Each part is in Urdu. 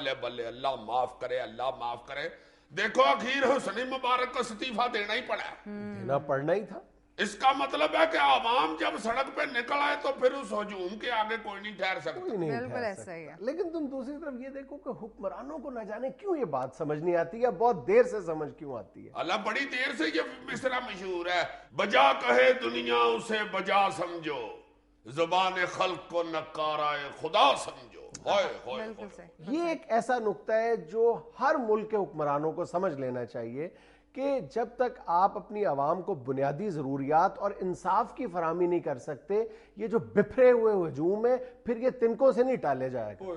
بلے بلے اللہ معاف کرے، اللہ معاف کرے۔ دیکھو اخیر حسنی مبارک کو استعفیٰ دینا ہی پڑا، دینا پڑنا ہی تھا۔ اس کا مطلب ہے کہ عوام جب سڑک پہ نکل آئے تو پھر اس ہجوم کے آگے کوئی نہیں ٹھہر سکتا۔ کوئی نہیں بالکل ٹھہر ایسا ہی ہے۔ سکتا۔ لیکن تم دوسری طرف یہ دیکھو کہ حکمرانوں کو نہ جانے کیوں یہ بات سمجھ نہیں آتی، یا بہت دیر سے سمجھ کیوں آتی ہے۔ اللہ بڑی دیر سے یہ مصرع مشہور ہے، بجا کہے دنیا اسے بجا سمجھو، زبان خلق کو نکارائے خدا سمجھو۔ بالکل صحیح۔ یہ ایک ایسا نقطہ ہے جو ہر ملک کے حکمرانوں کو سمجھ لینا چاہیے کہ جب تک آپ اپنی عوام کو بنیادی ضروریات اور انصاف کی فراہمی نہیں کر سکتے، یہ جو بکھرے ہوئے ہجوم ہے پھر یہ تنکوں سے نہیں ٹالے جائے گا۔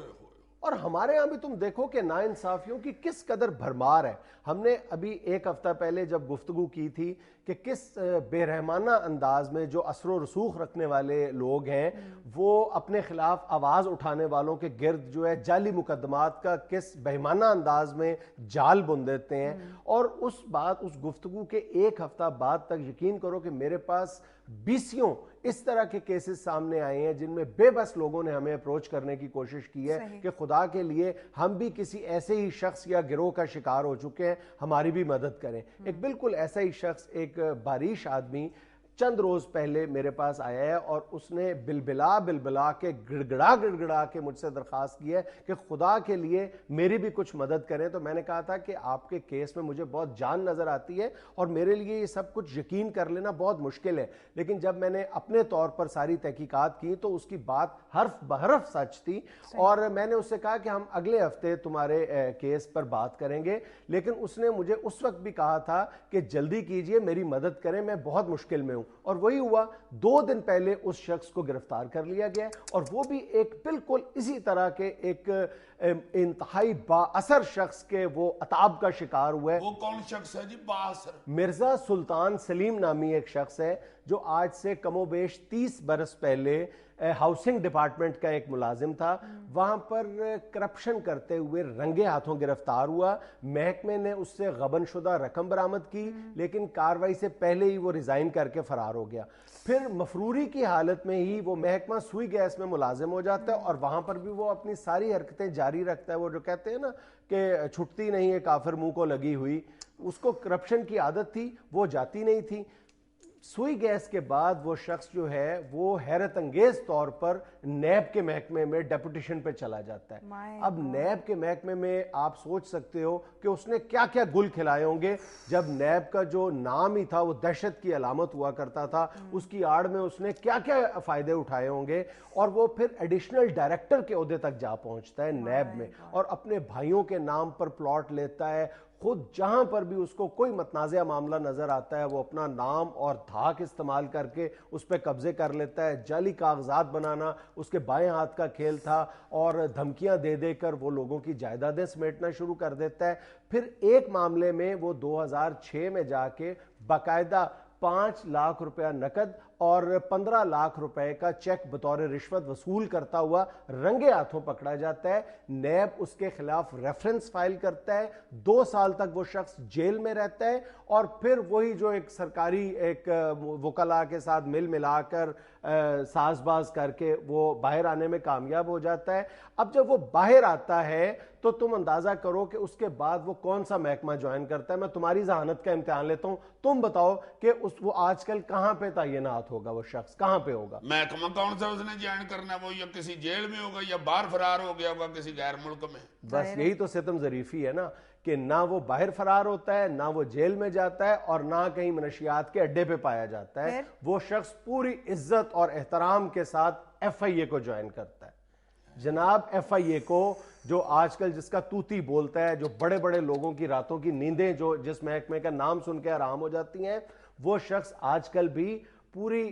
اور ہمارے ہاں بھی تم دیکھو کہ ناانصافیوں کی کس قدر بھرمار ہے۔ ہم نے ابھی ایک ہفتہ پہلے جب گفتگو کی تھی کہ کس بے رحمانہ انداز میں جو اثر و رسوخ رکھنے والے لوگ ہیں وہ اپنے خلاف آواز اٹھانے والوں کے گرد جو ہے جعلی مقدمات کا کس بے ایمانہ انداز میں جال بن دیتے ہیں۔ اور اس گفتگو کے ایک ہفتہ بعد تک یقین کرو کہ میرے پاس بیسیوں اس طرح کے کیسز سامنے آئے ہیں جن میں بے بس لوگوں نے ہمیں اپروچ کرنے کی کوشش کی ہے کہ خدا کے لیے ہم بھی کسی ایسے ہی شخص یا گروہ کا شکار ہو چکے ہیں، ہماری بھی مدد کریں۔ ایک بالکل ایسا ہی شخص، ایک باریش آدمی چند روز پہلے میرے پاس آیا ہے اور اس نے بلبلا کے گڑگڑا کے مجھ سے درخواست کی ہے کہ خدا کے لیے میری بھی کچھ مدد کریں۔ تو میں نے کہا تھا کہ آپ کے کیس میں مجھے بہت جان نظر آتی ہے اور میرے لیے یہ سب کچھ یقین کر لینا بہت مشکل ہے، لیکن جب میں نے اپنے طور پر ساری تحقیقات کی تو اس کی بات حرف بحرف سچ تھی۔ اور میں نے اس سے کہا کہ ہم اگلے ہفتے تمہارے کیس پر بات کریں گے، لیکن اس نے مجھے اس وقت بھی کہا تھا کہ جلدی کیجئے، میری مدد کریں، میں بہت مشکل میں ہوں۔ اور وہی ہوا، 2 دن پہلے اس شخص کو گرفتار کر لیا گیا اور وہ بھی ایک بالکل اسی طرح کے ایک انتہائی با اثر شخص کے وہ عطاب کا شکار ہوا ہے۔ وہ کون شخص ہے جی با اثر؟ مرزا سلطان سلیم نامی ایک شخص ہے جو آج سے کم و بیش 30 برس پہلے ہاؤسنگ ڈپارٹمنٹ کا ایک ملازم تھا، وہاں پر کرپشن کرتے ہوئے رنگے ہاتھوں گرفتار ہوا۔ محکمے نے اس سے غبن شدہ رقم برآمد کی، لیکن کارروائی سے پہلے ہی وہ ریزائن کر کے فرار ہو گیا۔ پھر مفروری کی حالت میں ہی وہ محکمہ سوئی گیس میں ملازم ہو جاتا ہے اور وہاں پر بھی وہ اپنی ساری حرکتیں جاری رکھتا ہے۔ وہ جو کہتے ہیں نا کہ چھٹتی نہیں ہے کافر منہ کو لگی ہوئی، اس کو کرپشن کی عادت تھی، وہ جاتی نہیں تھی۔ سوئی گیس کے بعد وہ شخص جو ہے وہ حیرت انگیز طور پر نیب کے محکمے میں ڈیپوٹیشن پہ چلا جاتا ہے۔ اب نیب کے محکمے میں آپ سوچ سکتے ہو کہ اس نے کیا کیا گل کھلائے ہوں گے، جب نیب کا جو نام ہی تھا وہ دہشت کی علامت ہوا کرتا تھا، اس کی آڑ میں اس نے کیا کیا فائدے اٹھائے ہوں گے۔ اور وہ پھر ایڈیشنل ڈائریکٹر کے عہدے تک جا پہنچتا ہے نیب میں، اور اپنے بھائیوں کے نام پر پلاٹ لیتا ہے۔ خود جہاں پر بھی اس کو کوئی متنازع معاملہ نظر آتا ہے وہ اپنا نام اور دھاک استعمال کر کے اس پہ قبضے کر لیتا ہے۔ جعلی کاغذات بنانا اس کے بائیں ہاتھ کا کھیل تھا، اور دھمکیاں دے دے کر وہ لوگوں کی جائیدادیں سمیٹنا شروع کر دیتا ہے۔ پھر ایک معاملے میں وہ 2006 میں جا کے باقاعدہ 5 لاکھ روپیہ نقد اور 15 لاکھ روپے کا چیک بطور رشوت وصول کرتا ہوا رنگے ہاتھوں پکڑا جاتا ہے۔ نیب اس کے خلاف ریفرنس فائل کرتا ہے، 2 سال تک وہ شخص جیل میں رہتا ہے، اور پھر وہی جو ایک سرکاری ایک وکلاء کے ساتھ مل ملا کر ساز باز کر کے وہ باہر آنے میں کامیاب ہو جاتا ہے۔ اب جب وہ باہر آتا ہے تو تم اندازہ کرو کہ اس کے بعد وہ کون سا محکمہ جوائن کرتا ہے۔ میں تمہاری ذہانت کا امتحان لیتا ہوں، تم بتاؤ کہ وہ آج کل کہاں پہ تعینات ہوگا، وہ شخص کہاں پہ ہوگا؟ محکمہ کون سا اس نے جوائن کرنا ہے؟ وہ یا کسی جیل میں ہوگا یا باہر فرار ہو گیا ہوگا کسی غیر ملک میں۔ بس یہی تو ستم ظریفی ہے نا کہ نہ وہ باہر فرار ہوتا ہے، نہ وہ جیل میں جاتا ہے، اور نہ کہیں منشیات کے اڈے پہ پایا جاتا ہے۔ وہ شخص پوری عزت اور احترام کے ساتھ ایف آئی اے کو جوائن کرتا ہے۔ جناب ایف آئی اے کو جو آج کل جس کا توتی بولتا ہے، جو بڑے بڑے لوگوں کی راتوں کی نیندیں جو جس محکمے کا نام سن کے آرام ہو جاتی ہیں، وہ شخص آج کل بھی پوری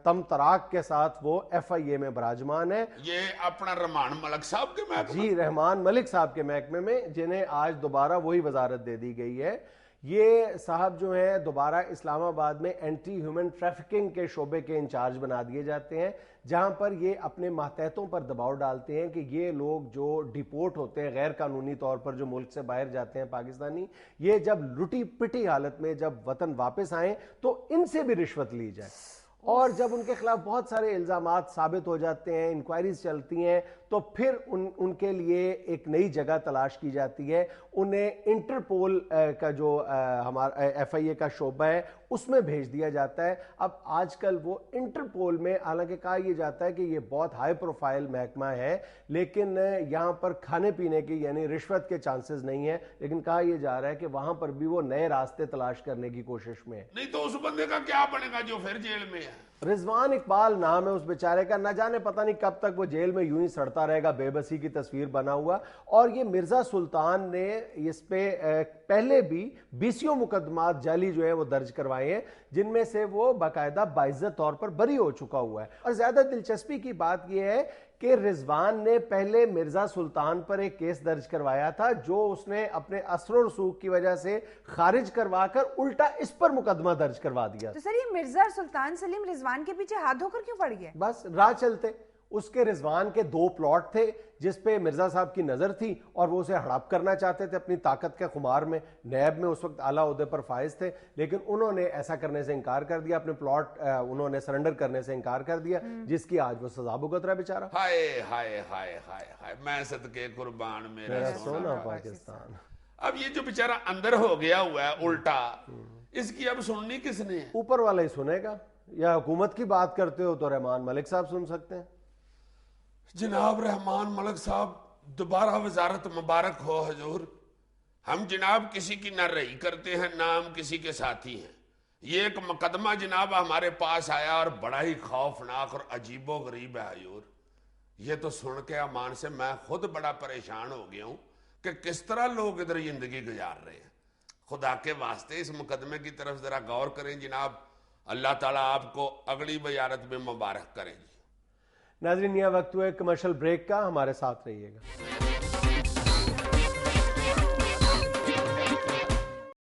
تم تراک کے ساتھ وہ ایف آئی اے میں براجمان ہے۔ یہ اپنا رحمان ملک صاحب کے محکمہ؟ جی، رحمان ملک صاحب کے محکمے میں، جنہیں آج دوبارہ وہی وزارت دے دی گئی ہے۔ یہ صاحب جو ہیں دوبارہ اسلام آباد میں اینٹی ہیومن ٹریفکنگ کے شعبے کے انچارج بنا دیے جاتے ہیں، جہاں پر یہ اپنے ماتحتوں پر دباؤ ڈالتے ہیں کہ یہ لوگ جو ڈیپورٹ ہوتے ہیں غیر قانونی طور پر، جو ملک سے باہر جاتے ہیں پاکستانی، یہ جب لٹی پٹی حالت میں جب وطن واپس آئیں تو ان سے بھی رشوت لی جائے، اور جب ان کے خلاف بہت سارے الزامات ثابت ہو جاتے ہیں، انکوائریز چلتی ہیں، تو پھر ان کے لیے ایک نئی جگہ تلاش کی جاتی ہے. انہیں انٹرپول کا جو ہمارا FIA کا شعبہ ہے اس میں بھیج دیا جاتا ہے. اب آج کل وہ انٹرپول میں حالانکہ کہا یہ جاتا ہے کہ یہ بہت ہائی پروفائل محکمہ ہے لیکن یہاں پر کھانے پینے کی یعنی رشوت کے چانسز نہیں ہیں, لیکن کہا یہ جا رہا ہے کہ وہاں پر بھی وہ نئے راستے تلاش کرنے کی کوشش میں ہے. نہیں تو اس بندے کا کیا بنے گا جو پھر جیل میں ہے؟ رضوان اقبال نام ہے اس بیچارے کا, نہ جانے پتہ نہیں کب تک وہ جیل میں یوں ہی سڑتا رہے گا, بے بسی کی تصویر بنا ہوا. اور یہ مرزا سلطان نے اس پہ پہلے بھی 20 مقدمات جعلی جو ہے وہ درج کروائے ہیں جن میں سے وہ باقاعدہ باعزت طور پر بری ہو چکا ہوا ہے. اور زیادہ دلچسپی کی بات یہ ہے کہ رضوان نے پہلے مرزا سلطان پر ایک کیس درج کروایا تھا جو اس نے اپنے اثر و رسوخ کی وجہ سے خارج کروا کر الٹا اس پر مقدمہ درج کروا دیا. تو سر یہ مرزا سلطان سلیم رضوان کے پیچھے ہاتھ دھو کر کیوں پڑ گیا؟ بس راہ چلتے اس کے رضوان کے 2 پلاٹ تھے جس پہ مرزا صاحب کی نظر تھی اور وہ اسے ہڑپ کرنا چاہتے تھے اپنی طاقت کے خمار میں. نیب میں اس وقت اعلیٰ عہدے پر فائز تھے لیکن انہوں نے ایسا کرنے سے انکار کر دیا, اپنے پلاٹ انہوں نے سرنڈر کرنے سے انکار کر دیا جس کی آج وہ سزا بھگت رہا ہے بیچارہ. ہائے ہائے ہائے ہائے ہائے, میں صدقے قربان میرا سونا پاکستان. اب یہ جو بیچارہ اندر ہو گیا ہوا ہے الٹا, اس کی اب سننی کس نے ہے؟ اوپر والا ہی سنے گا. یا حکومت کی بات کرتے ہو تو رحمان ملک صاحب سن سکتے ہیں. جناب رحمان ملک صاحب دوبارہ وزارت مبارک ہو حضور. ہم جناب کسی کی نہ رہی کرتے ہیں نہ ہم کسی کے ساتھی ہیں. یہ ایک مقدمہ جناب ہمارے پاس آیا اور بڑا ہی خوفناک اور عجیب و غریب ہے حضور. یہ تو سن کے امان سے میں خود بڑا پریشان ہو گیا ہوں کہ کس طرح لوگ ادھر زندگی گزار رہے ہیں. خدا کے واسطے اس مقدمے کی طرف ذرا غور کریں جناب. اللہ تعالیٰ آپ کو اگلی زیارت میں مبارک کریں. ناظرین یہ وقت ہوا ہے کمرشل بریک کا, ہمارے ساتھ رہیے گا.